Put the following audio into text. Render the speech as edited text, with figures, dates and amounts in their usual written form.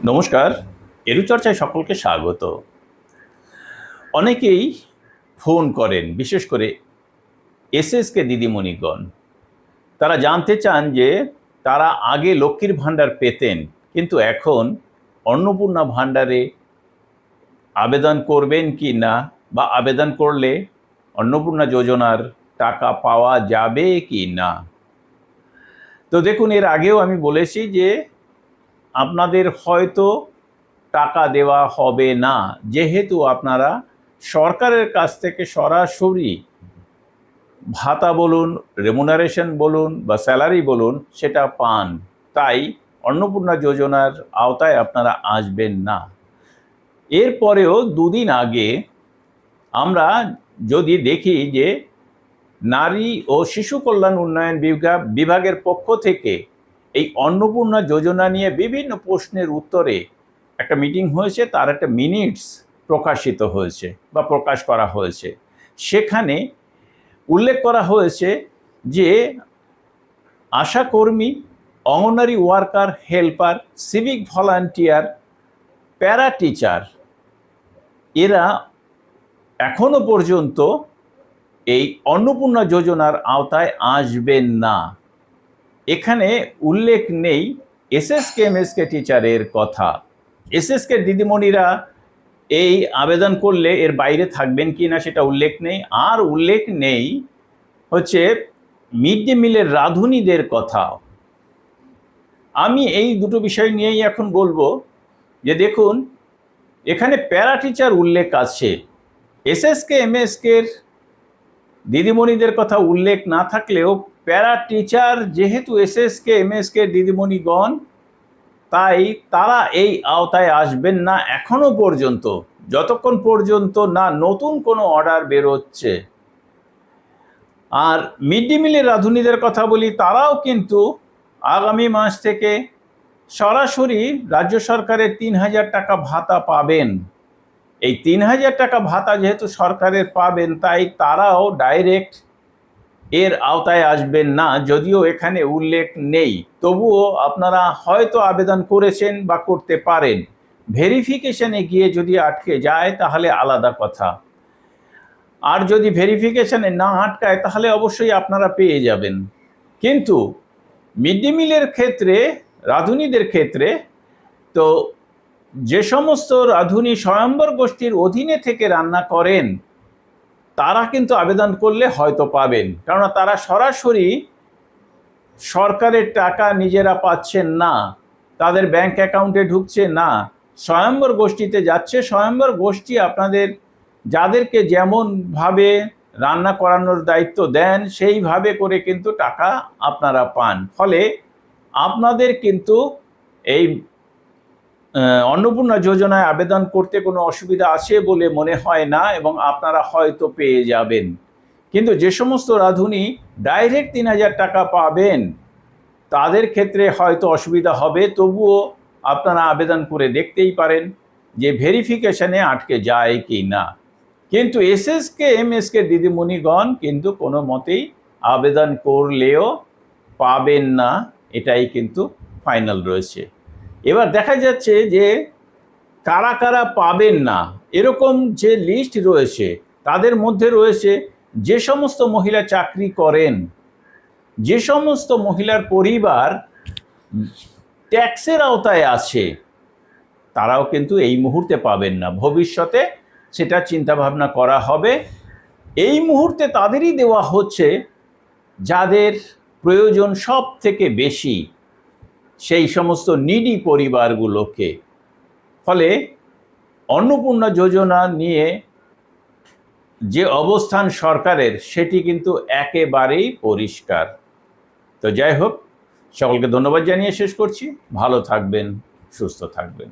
নমস্কার, এরুচর্চায় সকলকে স্বাগত। অনেকেই ফোন করেন, বিশেষ করে এসএসকে দিদিমণিগণ। তারা জানতে চান যে তারা আগে লক্ষ্মীর ভাণ্ডার পেতেন, কিন্তু এখন অন্নপূর্ণা ভাণ্ডারে আবেদন করবেন কি না, বা আবেদন করলে অন্নপূর্ণা যোজনার টাকা পাওয়া যাবে কি না। তো দেখুন, এর আগেও আমি বলেছি যে আপনাদের হয়তো টাকা দেওয়া হবে না, যেহেতু আপনারা সরকারের কাছ থেকে সরাসরি ভাতা বলুন, রেমুনারেশন বলুন বা স্যালারি বলুন সেটা পান, তাই অন্নপূর্ণা যোজনার আওতায় আপনারা আসবেন না। এরপরেও দুদিন আগে আমরা যদি দেখি যে নারী ও শিশু কল্যাণ উন্নয়ন বিভাগের পক্ষ থেকে এই অন্নপূর্ণা যোজনা নিয়ে বিভিন্ন প্রশ্নের উত্তরে একটা মিটিং হয়েছে, তার একটা মিনিটস প্রকাশিত হয়েছে বা প্রকাশ করা হয়েছে। সেখানে উল্লেখ করা হয়েছে যে আশাকর্মী, anganwadi worker, helper, civic volunteer, para teacher এরা এখনো পর্যন্ত এই অন্নপূর্ণা যোজনার আওতায় আসবেন না। এখানে উল্লেখ নেই এসএসকে এমএসকে টিচারের কথা। এসএসকে দিদিমণিরা এই আবেদন করলে এর বাইরে থাকবেন কি না সেটা উল্লেখ নেই। আর উল্লেখ নেই হচ্ছে মিড ডে মিলের রাঁধুনিদের কথা। আমি এই দুটো বিষয় নিয়েই এখন বলবো যে দেখুন, এখানে প্যারা টিচার উল্লেখ আছে, এসএসকে এমএসকের দিদিমণিদের কথা উল্লেখ না থাকলেও প্যারা টিচার যেহেতু এসএসকে এমএসকে দিদিমণিগণ, তাই তারা এই আওতায় আসবেন না এখনো পর্যন্ত, যতক্ষণ পর্যন্ত না নতুন কোনো অর্ডার বেরোচ্ছে। আর মিড ডে মিলের রাঁধুনিদের কথা বলি, তারাও কিন্তু আগামী মাস থেকে সরাসরি রাজ্য সরকারের ৩,০০০ টাকা ভাতা পাবেন। এই ৩,০০০ টাকা ভাতা যেহেতু সরকারের পাবেন, তাই তারাও ডাইরেক্ট এর আওতায় আসবেন না। যদিও এখানে উল্লেখ নেই, তবুও আপনারা হয়তো আবেদন করেছেন বা করতে পারেন। ভেরিফিকেশনে গিয়ে যদি আটকে যায় তাহলে আলাদা কথা, আর যদি ভেরিফিকেশনে না আটকায় তাহলে অবশ্যই আপনারা পেয়ে যাবেন। কিন্তু মিড ডে মিলের ক্ষেত্রে, রাঁধুনিদের ক্ষেত্রে তো যে সমস্ত রাঁধুনি স্বয়ম্বর গোষ্ঠীর অধীনে থেকে রান্না করেন তারা কিন্তু আবেদন করলে হয়তো পাবেন, কারণ তারা সরাসরি সরকারের টাকা নিজেরা পাচ্ছেন না, তাদের ব্যাংক অ্যাকাউন্টে ঢুকছে না, স্বয়ম্বর গোষ্ঠীতে যাচ্ছে। স্বয়ম্বর গোষ্ঠী আপনাদের যাদেরকে যেমনভাবে রান্না করানোর দায়িত্ব দেন সেইভাবে করে কিন্তু টাকা আপনারা পান। ফলে আপনাদের কিন্তু এই অন্নপূর্ণা যোজনায় আবেদন করতে কোনো অসুবিধা আছে বলে মনে হয় না, এবং আপনারা হয়তো পেয়ে যাবেন। কিন্তু যে সমস্ত রাঁধুনি ডাইরেক্ট ৩,০০০ টাকা পাবেন তাদের ক্ষেত্রে হয়তো অসুবিধা হবে, তবুও আপনারা আবেদন করে দেখতেই পারেন যে ভেরিফিকেশনে আটকে যায় কি না। কিন্তু এসএসকে এমএসকে দিদিমণিগণ কিন্তু কোনো মতেই আবেদন করলেও পাবেন না, এটাই কিন্তু ফাইনাল রয়েছে। এবার দেখা যাচ্ছে যে কারা কারা পাবেন না, এরকম যে লিস্ট রয়েছে তাদের মধ্যে রয়েছে যে সমস্ত মহিলা চাকরি করেন, যে সমস্ত মহিলার পরিবার ট্যাক্সের আওতায় আছে, তারাও কিন্তু এই মুহূর্তে পাবেন না। ভবিষ্যতে সেটা চিন্তাভাবনা করা হবে। এই মুহূর্তে তাদেরই দেওয়া হচ্ছে যাদের প্রয়োজন সব থেকে বেশি, সেই সমস্ত নিডি পরিবারগুলোকে। ফলে অন্নপূর্ণা যোজনা নিয়ে যে অবস্থান সরকারের সেটি কিন্তু একেবারেই পরিষ্কার। তো যাই হোক, সকলকে ধন্যবাদ জানিয়ে শেষ করছি। ভালো থাকবেন, সুস্থ থাকবেন।